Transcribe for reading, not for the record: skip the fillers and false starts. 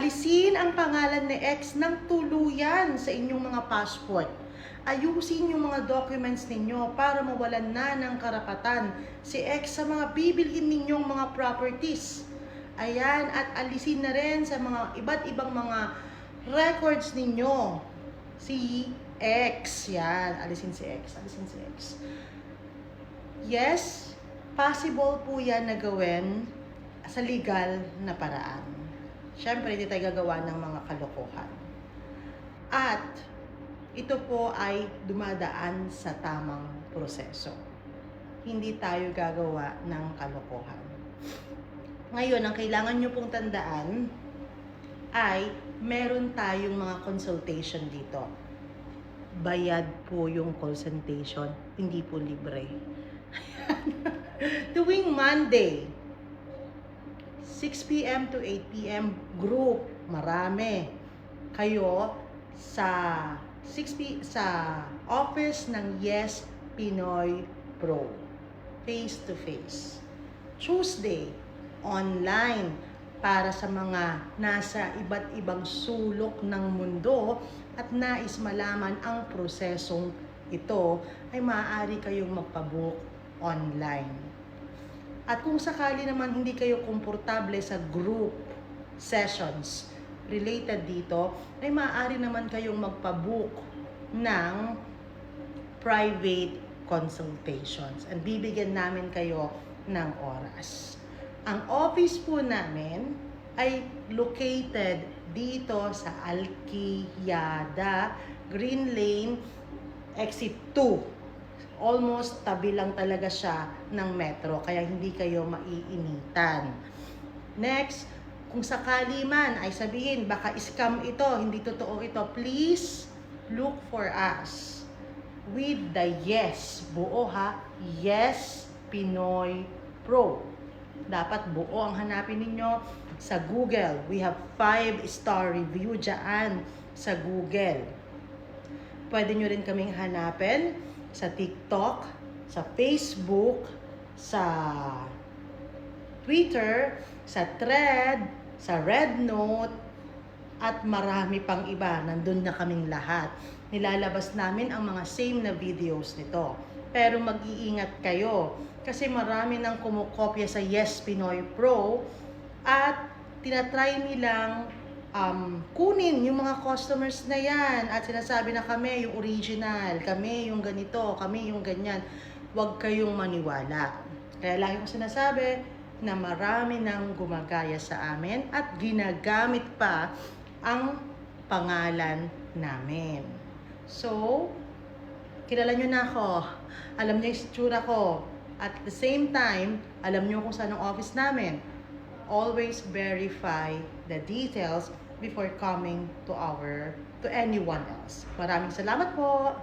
Alisin ang pangalan ni X ng tuluyan sa inyong mga passport. Ayusin yung mga documents ninyo para mawalan na ng karapatan si X sa mga bibilhin ninyong mga properties. Ayan, at alisin na rin sa mga iba't ibang mga records ninyo si X. Yan, alisin si X, alisin si X. Yes, possible po yan na gawin sa legal na paraan. Siyempre, hindi tayo gagawa ng mga kalokohan. At ito po ay dumadaan sa tamang proseso. Hindi tayo gagawa ng kalokohan. Ngayon, ang kailangan nyo pong tandaan ay meron tayong mga consultation dito. Bayad po yung consultation, hindi po libre. Tuwing Monday, 6 p.m. to 8 p.m. group, marami. Kayo sa sa office ng Yes Pinoy Pro. Face to face. Tuesday, online para sa mga nasa iba't ibang sulok ng mundo at nais malaman ang prosesong ito, ay maaari kayong magpabook online. At kung sakali naman hindi kayo komportable sa group sessions related dito, ay maaari naman kayong magpabook ng private consultations. And bibigyan namin kayo ng oras. Ang office po namin ay located dito sa Alquijada, Green Lane, Exit 2. Almost tabi lang talaga siya ng metro, kaya hindi kayo maiinitan. Next, kung sakali man ay sabihin, baka scam ito, hindi totoo ito, please look for us with the Yes, buo ha, Yes Pinoy Pro. Dapat buo ang hanapin ninyo sa Google. We have 5-star review dyan sa Google. Pwede nyo rin kaming hanapin sa TikTok, sa Facebook, sa Twitter, sa Thread, sa Red Note, at marami pang iba. Nandun na kaming lahat. Nilalabas namin ang mga same na videos nito. Pero mag-iingat kayo kasi marami nang kumukopya sa Yes Pinoy Pro at tinatry nilang kunin yung mga customers na yan at sinasabi na kami yung original, kami yung ganito, kami yung ganyan. Huwag kayong maniwala. Kaya lagi ko sinasabi na marami nang gumagaya sa amin at ginagamit pa ang pangalan namin. So, kilala nyo na ako. Alam nyo yung itsura ko. At the same time, alam nyo kung saan ang office namin. Always verify the details before coming to anyone else. Maraming salamat po!